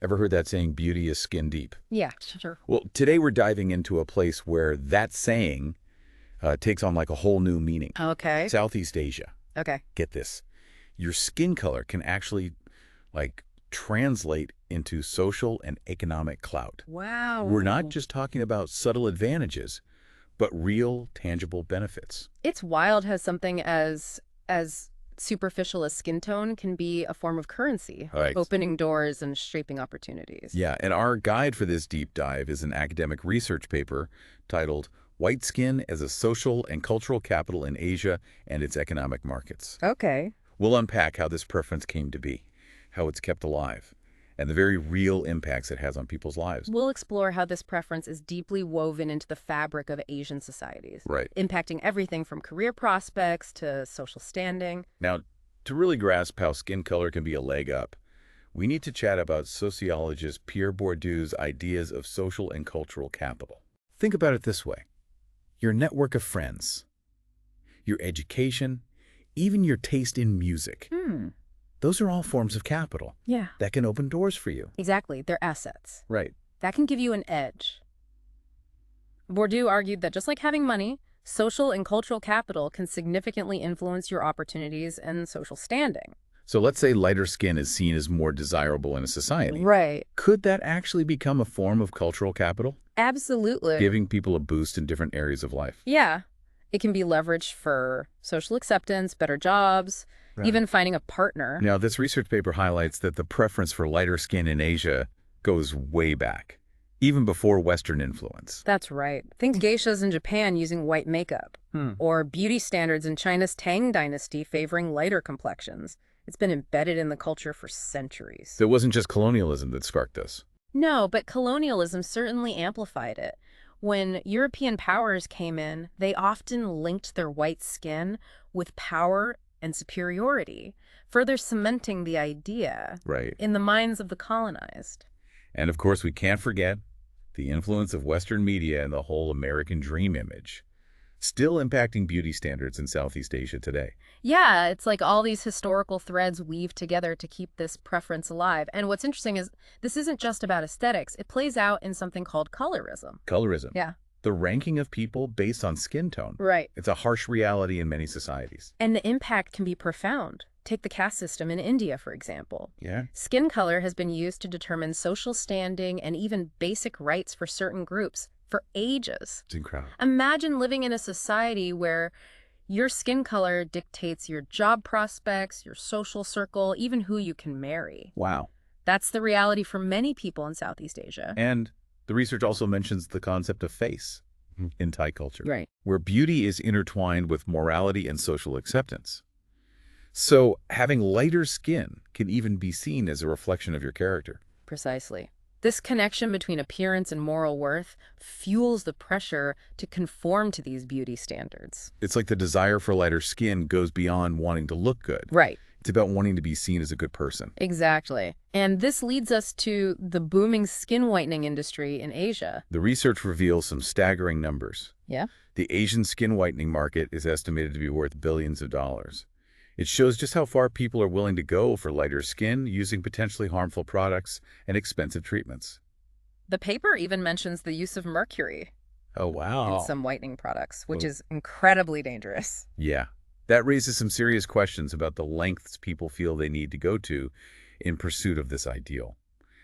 Ever heard that saying, beauty is skin deep? Yeah, sure. Well, today we're diving into a place where that saying takes on like a whole new meaning. Okay. Southeast Asia. Okay. Get this. Your skin color can actually like translate into social and economic clout. Wow. We're not just talking about subtle advantages, but real, tangible benefits. It's wild how something as superficial as skin tone can be a form of currency, Right. opening doors and shaping opportunities. Yeah, and our guide for this deep dive is an academic research paper titled White Skin as a Social and Cultural Capital in Asia and Its Economic Markets. Okay. We'll unpack how this preference came to be, how it's kept alive, and the very real impacts it has on people's lives. We'll explore how this preference is deeply woven into the fabric of Asian societies, Right. impacting everything from career prospects to social standing. Now, to really grasp how skin color can be a leg up, we need to chat about sociologist Pierre Bourdieu's ideas of social and cultural capital. Think about it this way. Your network of friends, your education, even your taste in music. Those are all forms of capital Yeah. that can open doors for you. Exactly. They're assets. Right. That can give you an edge. Bourdieu argued that just like having money, social and cultural capital can significantly influence your opportunities and social standing. So let's say lighter skin is seen as more desirable in a society. Right. Could that actually become a form of cultural capital, Absolutely. giving people a boost in different areas of life? Yeah. It can be leveraged for social acceptance, better jobs, even finding a partner. Now, this research paper highlights that the preference for lighter skin in Asia goes way back, even before Western influence. That's right. Think geishas in Japan using white makeup, or beauty standards in China's Tang dynasty favoring lighter complexions. It's been embedded in the culture for centuries. So it wasn't just colonialism that sparked this. No, but colonialism certainly amplified it. When European powers came in, they often linked their white skin with power and superiority, further cementing the idea Right. in the minds of the colonized. And of course, we can't forget the influence of Western media and the whole American dream image, still impacting beauty standards in Southeast Asia today. Yeah, it's like all these historical threads weave together to keep this preference alive. And what's interesting is this isn't just about aesthetics. It plays out in something called colorism. Colorism. Yeah. The ranking of people based on skin tone. Right. It's a harsh reality in many societies. And the impact can be profound. Take the caste system in India, for example. Yeah. Skin color has been used to determine social standing and even basic rights for certain groups for ages. It's incredible. Imagine living in a society where your skin color dictates your job prospects, your social circle, even who you can marry. Wow. That's the reality for many people in Southeast Asia. And the research also mentions the concept of face in Thai culture, Right. where beauty is intertwined with morality and social acceptance. So having lighter skin can even be seen as a reflection of your character. Precisely. This connection between appearance and moral worth fuels the pressure to conform to these beauty standards. It's like the desire for lighter skin goes beyond wanting to look good. Right. It's about wanting to be seen as a good person. Exactly. And this leads us to the booming skin whitening industry in Asia. The research reveals some staggering numbers. Yeah? The Asian skin whitening market is estimated to be worth billions of dollars. It shows just how far people are willing to go for lighter skin using potentially harmful products and expensive treatments. The paper even mentions the use of mercury Oh, wow. in some whitening products, which is incredibly dangerous. Yeah. That raises some serious questions about the lengths people feel they need to go to in pursuit of this ideal.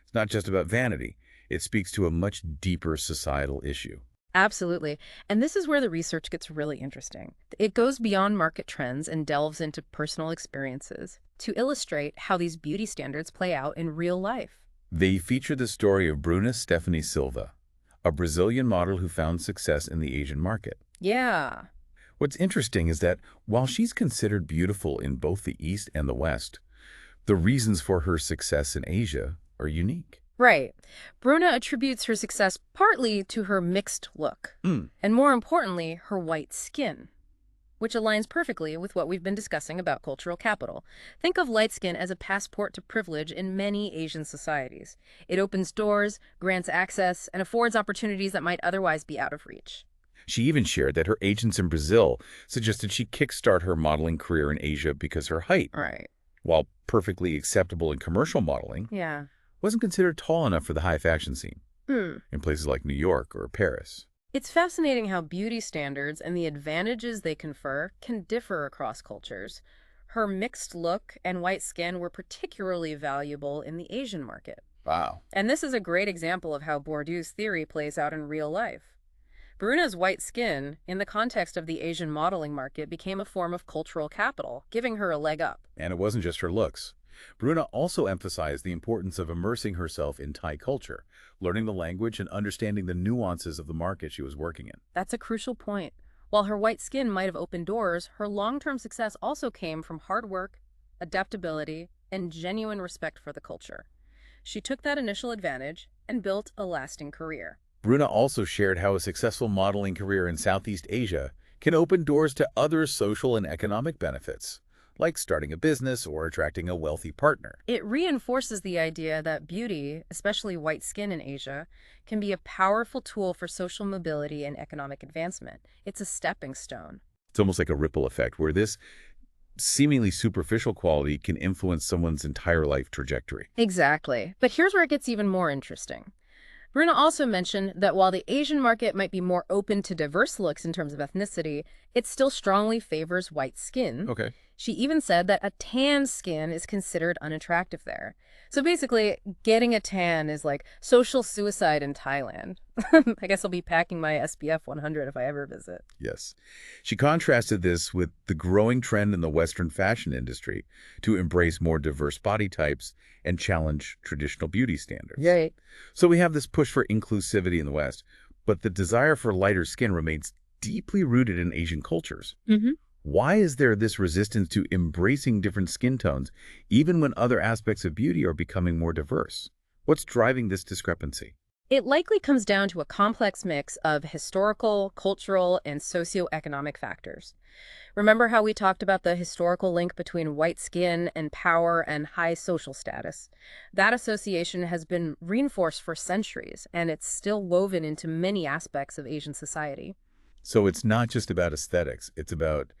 It's not just about vanity. It speaks to a much deeper societal issue. Absolutely. And this is where the research gets really interesting. It goes beyond market trends and delves into personal experiences to illustrate how these beauty standards play out in real life. They feature the story of Bruna Stephanie Silva, a Brazilian model who found success in the Asian market. Yeah. What's interesting is that while she's considered beautiful in both the East and the West, the reasons for her success in Asia are unique. Right. Bruna attributes her success partly to her mixed look, and more importantly, her white skin, which aligns perfectly with what we've been discussing about cultural capital. Think of light skin as a passport to privilege in many Asian societies. It opens doors, grants access, and affords opportunities that might otherwise be out of reach. She even shared that her agents in Brazil suggested she kickstart her modeling career in Asia because her height, Right. while perfectly acceptable in commercial modeling, Yeah. wasn't considered tall enough for the high fashion scene Hmm. in places like New York or Paris. It's fascinating how beauty standards and the advantages they confer can differ across cultures. Her mixed look and white skin were particularly valuable in the Asian market. Wow. And this is a great example of how Bourdieu's theory plays out in real life. Bruna's white skin, in the context of the Asian modeling market, became a form of cultural capital, giving her a leg up. And it wasn't just her looks. Bruna also emphasized the importance of immersing herself in Thai culture, learning the language and understanding the nuances of the market she was working in. That's a crucial point. While her white skin might have opened doors, her long-term success also came from hard work, adaptability, and genuine respect for the culture. She took that initial advantage and built a lasting career. Bruna also shared how a successful modeling career in Southeast Asia can open doors to other social and economic benefits, like starting a business or attracting a wealthy partner. It reinforces the idea that beauty, especially white skin in Asia, can be a powerful tool for social mobility and economic advancement. It's a stepping stone. It's almost like a ripple effect where this seemingly superficial quality can influence someone's entire life trajectory. Exactly. But here's where it gets even more interesting. Bruna also mentioned that while the Asian market might be more open to diverse looks in terms of ethnicity, it still strongly favors white skin. Okay. She even said that a tan skin is considered unattractive there. So basically, getting a tan is like social suicide in Thailand. I guess I'll be packing my SPF 100 if I ever visit. Yes. She contrasted this with the growing trend in the Western fashion industry to embrace more diverse body types and challenge traditional beauty standards. Right. So we have this push for inclusivity in the West, but the desire for lighter skin remains deeply rooted in Asian cultures. Mm-hmm. Why is there this resistance to embracing different skin tones, even when other aspects of beauty are becoming more diverse? What's driving this discrepancy? It likely comes down to a complex mix of historical, cultural, and socioeconomic factors. Remember how we talked about the historical link between white skin and power and high social status? That association has been reinforced for centuries, and it's still woven into many aspects of Asian society. So it's not just about aesthetics, it's about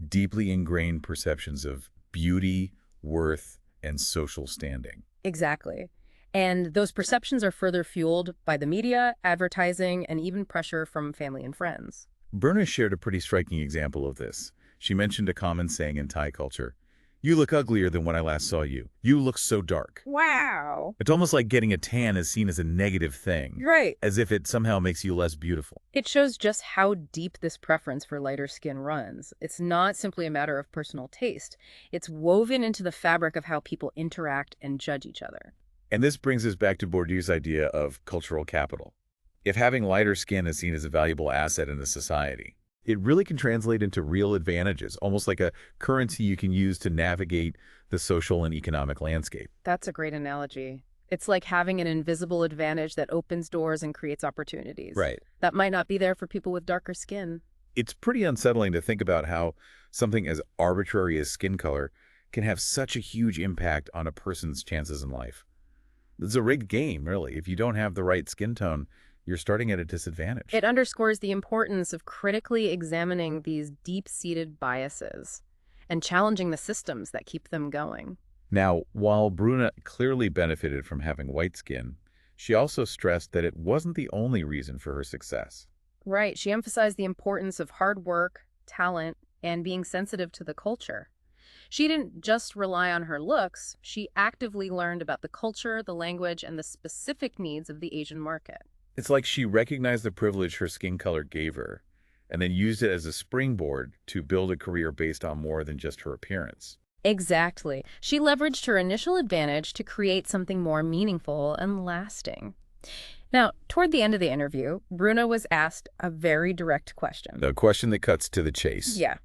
deeply ingrained perceptions of beauty, worth, and social standing. Exactly. And those perceptions are further fueled by the media, advertising, and even pressure from family and friends. Bruna shared a pretty striking example of this. She mentioned a common saying in Thai culture, "You look uglier than when I last saw you. You look so dark." Wow. It's almost like getting a tan is seen as a negative thing, Right. as if it somehow makes you less beautiful. It shows just how deep this preference for lighter skin runs. It's not simply a matter of personal taste. It's woven into the fabric of how people interact and judge each other. And this brings us back to Bourdieu's idea of cultural capital. If having lighter skin is seen as a valuable asset in a society, it really can translate into real advantages, almost like a currency you can use to navigate the social and economic landscape. That's a great analogy. It's like having an invisible advantage that opens doors and creates opportunities. Right. That might not be there for people with darker skin. It's pretty unsettling to think about how something as arbitrary as skin color can have such a huge impact on a person's chances in life. It's a rigged game, really. If you don't have the right skin tone, you're starting at a disadvantage. It underscores the importance of critically examining these deep-seated biases and challenging the systems that keep them going. Now, while Bruna clearly benefited from having white skin, she also stressed that it wasn't the only reason for her success. Right. She emphasized the importance of hard work, talent, and being sensitive to the culture. She didn't just rely on her looks, she actively learned about the culture, the language, and the specific needs of the Asian market. It's like she recognized the privilege her skin color gave her, and then used it as a springboard to build a career based on more than just her appearance. Exactly. She leveraged her initial advantage to create something more meaningful and lasting. Now, toward the end of the interview, Bruna was asked a very direct question. The question that cuts to the chase. Yeah.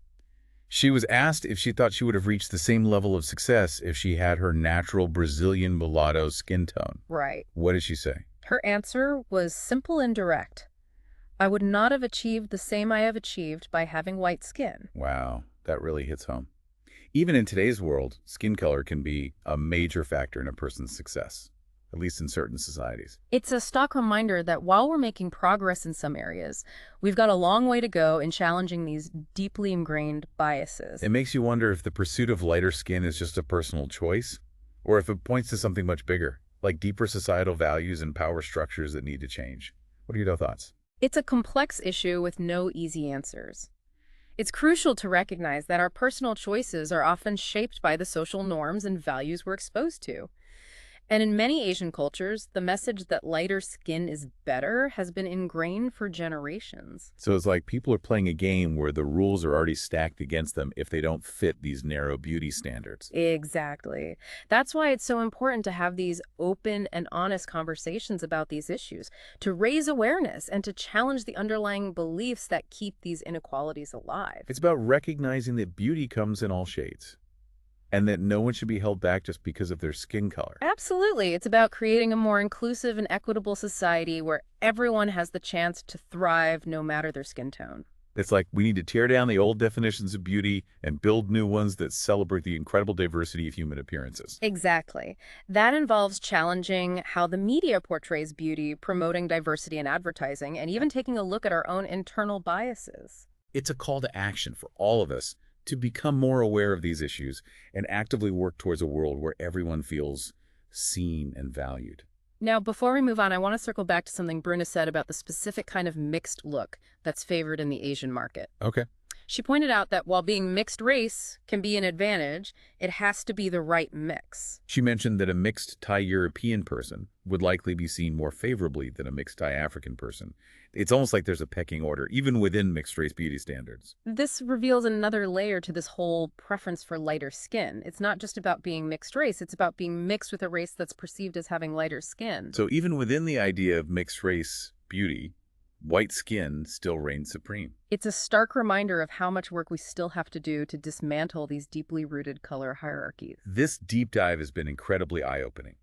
She was asked if she thought she would have reached the same level of success if she had her natural Brazilian mulatto skin tone. Right. What did she say? Her answer was simple and direct. I would not have achieved the same I have achieved by having white skin. Wow, that really hits home. Even in today's world, skin color can be a major factor in a person's success, at least in certain societies. It's a stark reminder that while we're making progress in some areas, we've got a long way to go in challenging these deeply ingrained biases. It makes you wonder if the pursuit of lighter skin is just a personal choice, or if it points to something much bigger. like deeper societal values and power structures that need to change. What are your thoughts? It's a complex issue with no easy answers. It's crucial to recognize that our personal choices are often shaped by the social norms and values we're exposed to. And in many Asian cultures, the message that lighter skin is better has been ingrained for generations. So it's like people are playing a game where the rules are already stacked against them if they don't fit these narrow beauty standards. Exactly. That's why it's so important to have these open and honest conversations about these issues, to raise awareness and to challenge the underlying beliefs that keep these inequalities alive. It's about recognizing that beauty comes in all shades, and that no one should be held back just because of their skin color. Absolutely. It's about creating a more inclusive and equitable society where everyone has the chance to thrive no matter their skin tone. It's like we need to tear down the old definitions of beauty and build new ones that celebrate the incredible diversity of human appearances. Exactly. That involves challenging how the media portrays beauty, promoting diversity in advertising, and even taking a look at our own internal biases. It's a call to action for all of us to become more aware of these issues and actively work towards a world where everyone feels seen and valued. Now, before we move on, I want to circle back to something Bruna said about the specific kind of mixed look that's favored in the Asian market. Okay. She pointed out that while being mixed race can be an advantage, it has to be the right mix. She mentioned that a mixed Thai European person would likely be seen more favorably than a mixed Thai African person. It's almost like there's a pecking order, even within mixed race beauty standards. This reveals another layer to this whole preference for lighter skin. It's not just about being mixed race, it's about being mixed with a race that's perceived as having lighter skin. So even within the idea of mixed race beauty, white skin still reigns supreme. It's a stark reminder of how much work we still have to do to dismantle these deeply rooted color hierarchies. This deep dive has been incredibly eye-opening.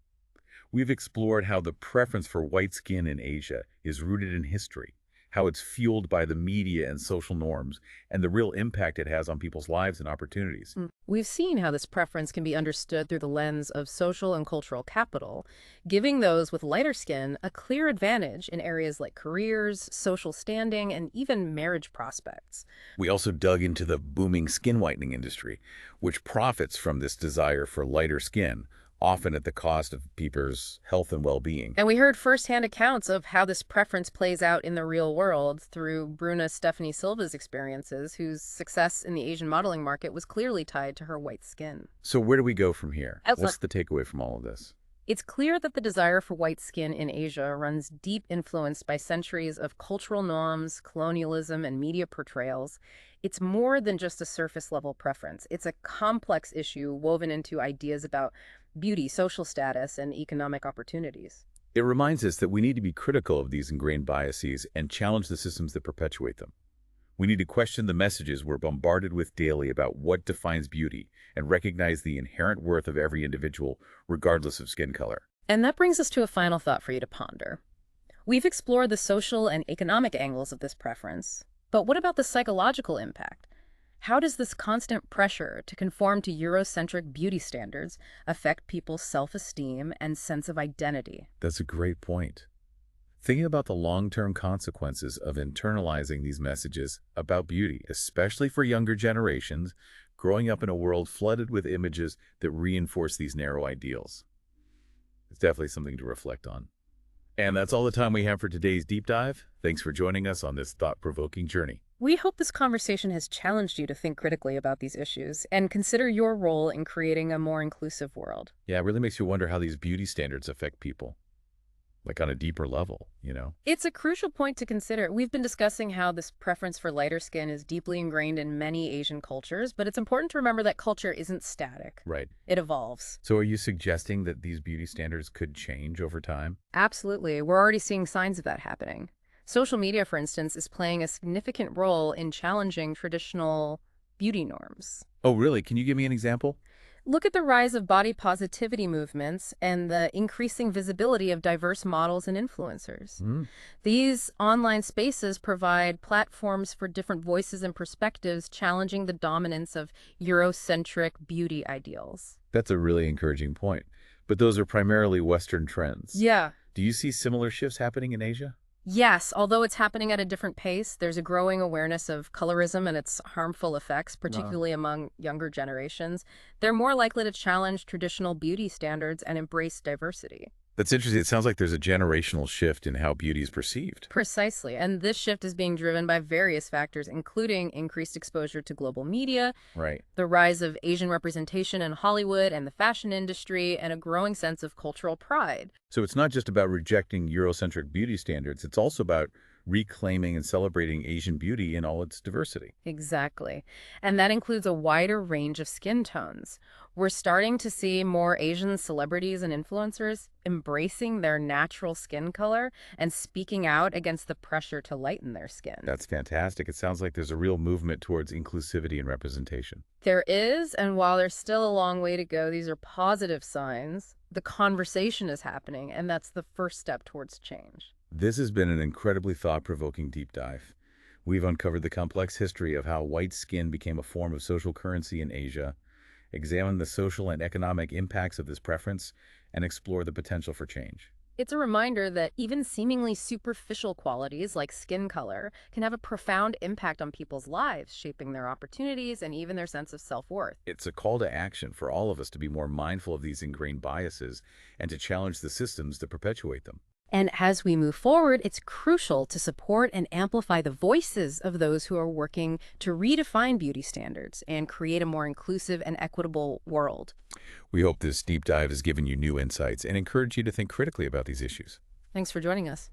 We've explored how the preference for white skin in Asia is rooted in history, how it's fueled by the media and social norms, and the real impact it has on people's lives and opportunities. We've seen how this preference can be understood through the lens of social and cultural capital, giving those with lighter skin a clear advantage in areas like careers, social standing, and even marriage prospects. We also dug into the booming skin whitening industry, which profits from this desire for lighter skin, often at the cost of people's health and well-being. And we heard firsthand accounts of how this preference plays out in the real world through Bruna Stephanie Silva's experiences, whose success in the Asian modeling market was clearly tied to her white skin. So where do we go from here? Excellent. What's the takeaway from all of this? It's clear that the desire for white skin in Asia runs deep, influenced by centuries of cultural norms, colonialism, and media portrayals. It's more than just a surface-level preference. It's a complex issue woven into ideas about beauty, social status, and economic opportunities. It reminds us that we need to be critical of these ingrained biases and challenge the systems that perpetuate them. We need to question the messages we're bombarded with daily about what defines beauty and recognize the inherent worth of every individual, regardless of skin color. And that brings us to a final thought for you to ponder. We've explored the social and economic angles of this preference, but what about the psychological impact? How does this constant pressure to conform to Eurocentric beauty standards affect people's self-esteem and sense of identity? That's a great point. Thinking about the long-term consequences of internalizing these messages about beauty, especially for younger generations, growing up in a world flooded with images that reinforce these narrow ideals. It's definitely something to reflect on. And that's all the time we have for today's deep dive. Thanks for joining us on this thought-provoking journey. We hope this conversation has challenged you to think critically about these issues and consider your role in creating a more inclusive world. Yeah, it really makes you wonder how these beauty standards affect people, like on a deeper level, It's a crucial point to consider. We've been discussing how this preference for lighter skin is deeply ingrained in many Asian cultures, but it's important to remember that culture isn't static. Right. It evolves. So are you suggesting that these beauty standards could change over time? Absolutely. We're already seeing signs of that happening. Social media, for instance, is playing a significant role in challenging traditional beauty norms. Oh, really? Can you give me an example? Look at the rise of body positivity movements and the increasing visibility of diverse models and influencers. These online spaces provide platforms for different voices and perspectives, challenging the dominance of Eurocentric beauty ideals. That's a really encouraging point. But those are primarily Western trends. Yeah. Do you see similar shifts happening in Asia? Yes, although it's happening at a different pace, there's a growing awareness of colorism and its harmful effects, particularly among younger generations. They're more likely to challenge traditional beauty standards and embrace diversity. That's interesting. It sounds like there's a generational shift in how beauty is perceived. Precisely. And this shift is being driven by various factors, including increased exposure to global media, Right. the rise of Asian representation in Hollywood and the fashion industry, and a growing sense of cultural pride. So it's not just about rejecting Eurocentric beauty standards. It's also about reclaiming and celebrating Asian beauty in all its diversity. Exactly. And that includes a wider range of skin tones. We're starting to see more Asian celebrities and influencers embracing their natural skin color and speaking out against the pressure to lighten their skin. That's fantastic. It sounds like there's a real movement towards inclusivity and representation. There is, and while there's still a long way to go, these are positive signs. The conversation is happening, and that's the first step towards change. This has been an incredibly thought-provoking deep dive. We've uncovered the complex history of how white skin became a form of social currency in Asia, examined the social and economic impacts of this preference, and explored the potential for change. It's a reminder that even seemingly superficial qualities like skin color can have a profound impact on people's lives, shaping their opportunities and even their sense of self-worth. It's a call to action for all of us to be more mindful of these ingrained biases and to challenge the systems that perpetuate them. And as we move forward, it's crucial to support and amplify the voices of those who are working to redefine beauty standards and create a more inclusive and equitable world. We hope this deep dive has given you new insights and encouraged you to think critically about these issues. Thanks for joining us.